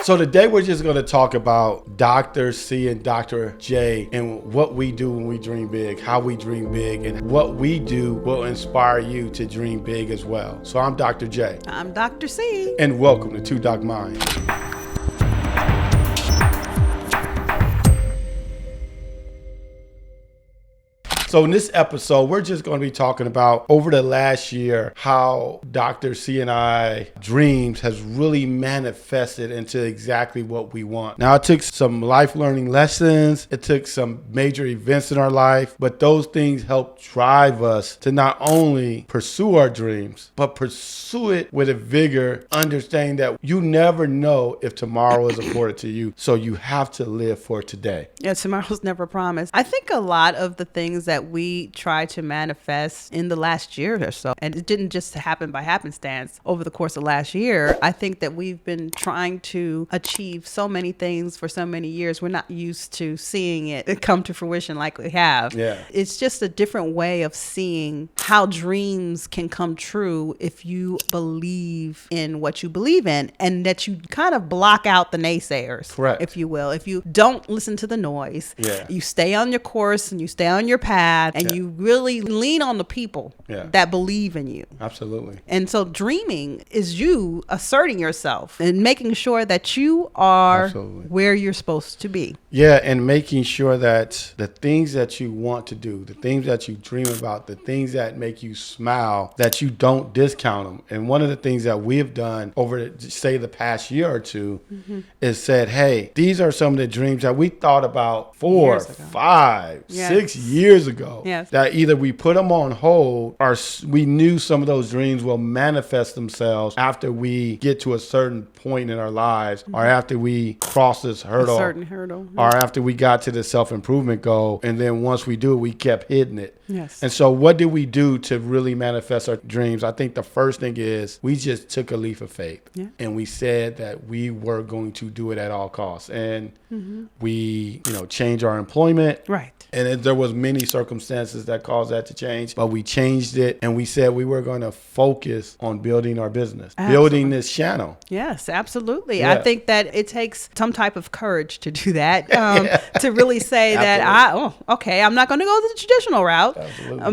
So today we're just going to talk about Dr. C and Dr. J and what we do when we dream big, how we dream big, and what we do will inspire you to dream big as well. So I'm Dr. J. I'm Dr. C. And welcome to Two Doc Minds. So in this episode, we're just going to be talking about over the last year how Dr. C and I dreams has really manifested into exactly what we want. Now, it took some life learning lessons. It took some major events in our life, but those things help drive us to not only pursue our dreams, but pursue it with a vigor, understanding that you never know if tomorrow is afforded to you. So you have to live for today. Yeah, tomorrow's never promised. I think a lot of the things that we tried to manifest in the last year or so, and it didn't just happen by happenstance over the course of last year. I think that we've been trying to achieve so many things for so many years. We're not used to seeing it come to fruition like we have. Yeah. It's just a different way of seeing how dreams can come true if you believe in what you believe in, and that you kind of block out the naysayers, correct, if you will. If you don't listen to the noise, yeah, you stay on your course and you stay on your path, and yeah, you really lean on the people, yeah, that believe in you. Absolutely. And so dreaming is you asserting yourself and making sure that you are absolutely where you're supposed to be. Yeah, and making sure that the things that you want to do, the things that you dream about, the things that make you smile, that you don't discount them. And one of the things that we have done over, say, the past year or two is said, hey, these are some of the dreams that we thought about 4, 5, 6 years ago. Yes. That either we put them on hold or we knew some of those dreams will manifest themselves after we get to a certain point in our lives, or after we cross this hurdle, A certain hurdle. or after we got to the self-improvement goal. And then once we do it, we kept hitting it. Yes. And so what did we do to really manifest our dreams? I think the first thing is we just took a leap of faith, and we said that we were going to do it at all costs. And we, changed our employment. Right. And there was many circumstances that caused that to change, but we changed it, and we said we were going to focus on building our business, building this channel. Yes, absolutely. Yeah. I think that it takes some type of courage to do that, to really say that, I'm not going to go the traditional route,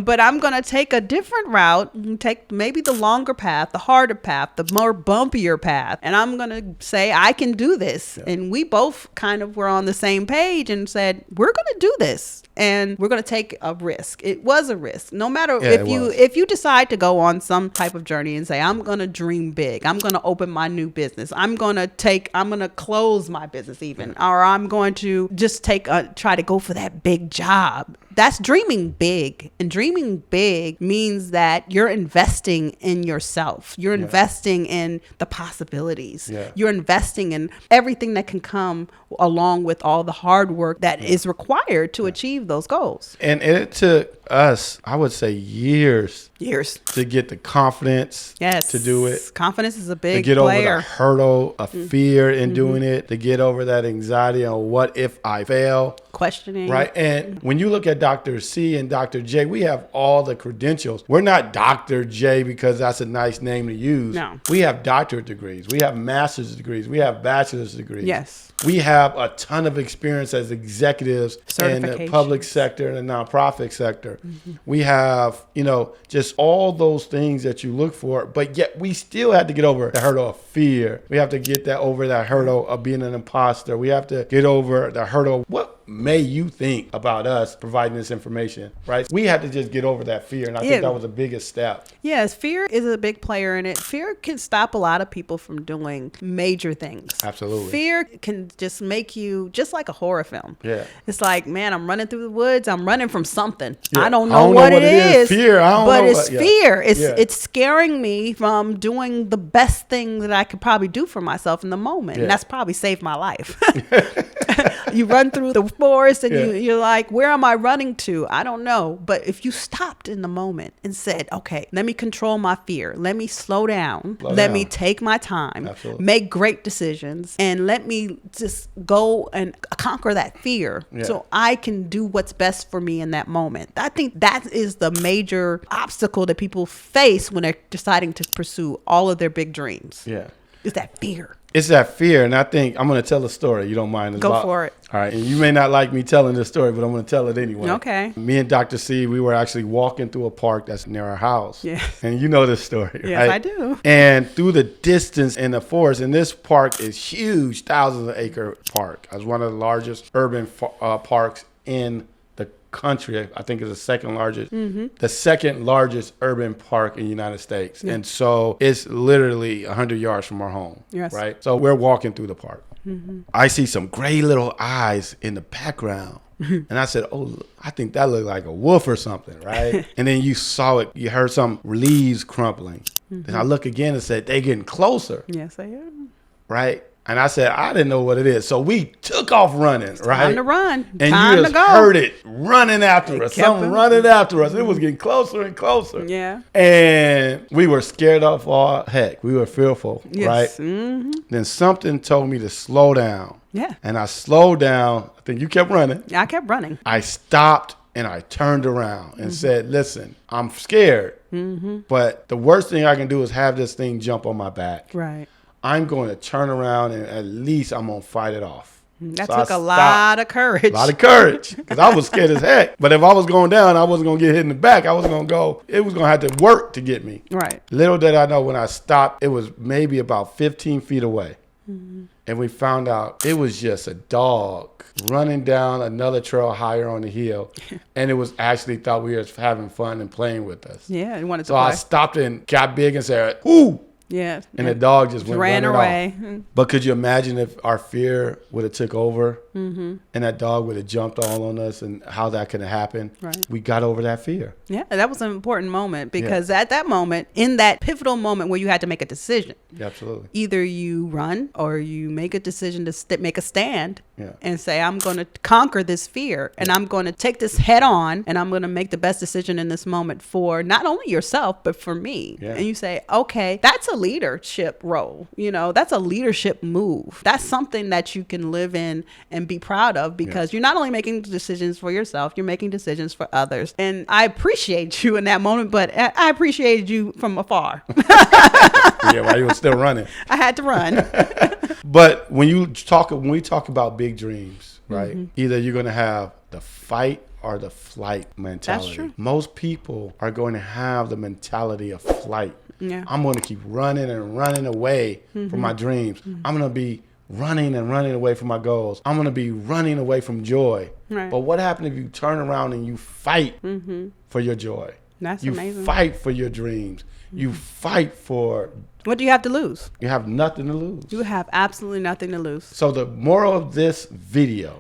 but I'm going to take a different route, and take maybe the longer path, the harder path, the more bumpier path. And I'm going to say, I can do this. Yeah. And we both kind of were on the same page and said, we're going to do this. And we're going to take a risk. It was a risk. No matter if you decide to go on some type of journey and say, I'm going to dream big, I'm going to open my new business, I'm going to close my business even, or I'm going to just try to go for that big job. That's dreaming big. And dreaming big means that you're investing in yourself. You're investing in the possibilities. Yeah. You're investing in everything that can come along with all the hard work that is required to achieve those goals. And it took us, I would say, years to get the confidence to do it. Confidence is a big player. To get player. over the hurdle of fear in doing it, to get over that anxiety on what if I fail. Questioning. Right. And when you look at Dr. C and Dr. J, we have all the credentials. We're not Dr. J because that's a nice name to use. No. We have doctorate degrees. We have master's degrees. We have bachelor's degrees. Yes. We have a ton of experience as executives in the public sector and the nonprofit sector. We have, just all those things that you look for, but yet we still had to get over the hurdle of fear. We have to get over that hurdle of being an imposter. We have to get over the hurdle of what may you think about us providing this information, right? We had to just get over that fear, and I think that was the biggest step. Yes, fear is a big player in it. Fear can stop a lot of people from doing major things. Absolutely. Fear can just make you just like a horror film. Yeah. It's like, man, I'm running through the woods. I'm running from something. Yeah. I don't know what it is. Fear. I don't but know. It's fear. It's scaring me from doing the best thing that I could probably do for myself in the moment. Yeah. And that's probably saved my life. You run through the forest and you're like, where am I running to? I don't know. But if you stopped in the moment and said, okay, let me control my fear. Let me slow down. Let me take my time. Absolutely. Make great decisions. And let me just go and conquer that fear so I can do what's best for me in that moment. I think that is the major obstacle that people face when they're deciding to pursue all of their big dreams. Yeah. Is that fear. It's that fear. And I think I'm going to tell a story. You don't mind? Go for it. All right. And you may not like me telling this story, but I'm going to tell it anyway. Okay. Me and Dr. C, we were actually walking through a park that's near our house. Yes. And you know this story, Yes, right? I do. And through the distance in the forest, and this park is huge, thousands of acre park. It's one of the largest urban parks in the country. I think it's the second largest urban park in the United States. Yeah. And so it's literally 100 yards from our home. Yes. Right. So we're walking through the park. Mm-hmm. I see some gray little eyes in the background. And I said, oh, I think that looked like a wolf or something, right? And then you saw it, you heard some leaves crumpling. Mm-hmm. Then I look again and said, they getting closer. Yes, they are. Right? And I said, I didn't know what it is. So we took off running, right? Time to run. And time you just to go. heard it running after us. Something running after us. It was getting closer and closer. Yeah. And we were scared off all heck. We were fearful, yes. right? Mm-hmm. Then something told me to slow down. Yeah. And I slowed down. I think you kept running. I kept running. I stopped and I turned around and said, listen, I'm scared. Mm-hmm. But the worst thing I can do is have this thing jump on my back. Right. I'm going to turn around and at least I'm going to fight it off. That took a lot of courage. A lot of courage because I was scared as heck. But if I was going down, I wasn't going to get hit in the back. I was going to go. It was going to have to work to get me. Right. Little did I know when I stopped, it was maybe about 15 feet away. Mm-hmm. And we found out it was just a dog running down another trail higher on the hill. And it was actually thought we were having fun and playing with us. Yeah, it wanted to So play. I stopped and got big and said, "Ooh." Yeah. And the dog just ran away. Off. But could you imagine if our fear would have took over and that dog would have jumped all on us and how that could have happened? Right. We got over that fear. Yeah, that was an important moment because at that moment, in that pivotal moment where you had to make a decision. Yeah, absolutely. Either you run or you make a decision to make a stand and say, I'm going to conquer this fear and I'm going to take this head on and I'm going to make the best decision in this moment for not only yourself, but for me. Yeah. And you say, okay, that's a leadership role. You know, that's a leadership move. That's something that you can live in and be proud of because you're not only making decisions for yourself, you're making decisions for others. And I appreciate you in that moment, but I appreciated you from afar. Yeah, while you were still running. I had to run. But when we talk about big dreams, right? Either you're going to have the fight or the flight mentality. That's true. Most people are going to have the mentality of flight. Yeah. I'm going to keep running and running away from my dreams. I'm going to be running and running away from my goals. I'm going to be running away from joy. Right. But what happens if you turn around and you fight for your joy? That's you amazing. Fight for your dreams. You fight for... What do you have to lose? You have nothing to lose. You have absolutely nothing to lose. So the moral of this video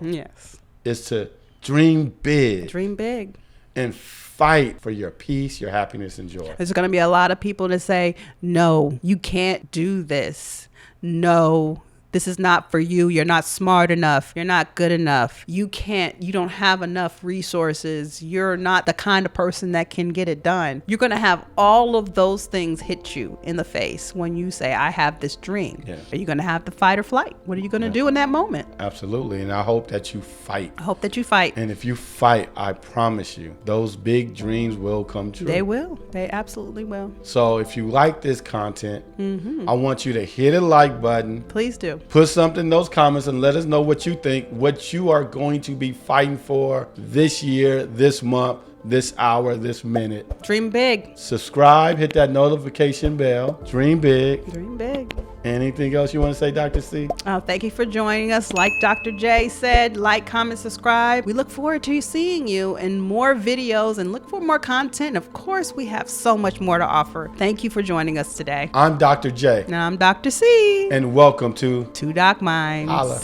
is to dream big. Dream big. And fight for your peace, your happiness, and joy. There's going to be a lot of people that say, no, you can't do this. No, this is not for you. You're not smart enough. You're not good enough. You don't have enough resources. You're not the kind of person that can get it done. You're going to have all of those things hit you in the face when you say, I have this dream. Yeah. Are you going to have the fight or flight? What are you going to do in that moment? Absolutely. And I hope that you fight. I hope that you fight. And if you fight, I promise you, those big dreams will come true. They will. They absolutely will. So if you like this content, I want you to hit a like button. Please do. Put something in those comments and let us know what you think, what you are going to be fighting for this year, this month, this hour, this minute. Dream big. Subscribe, hit that notification bell. Dream big. Dream big. Anything else you want to say, Dr. C? Thank you for joining us. Like Dr. J said, like, comment, subscribe. We look forward to seeing you in more videos and look for more content. Of course, we have so much more to offer. Thank you for joining us today. I'm Dr. J. And I'm Dr. C. And welcome to Two Doc Minds. Holla.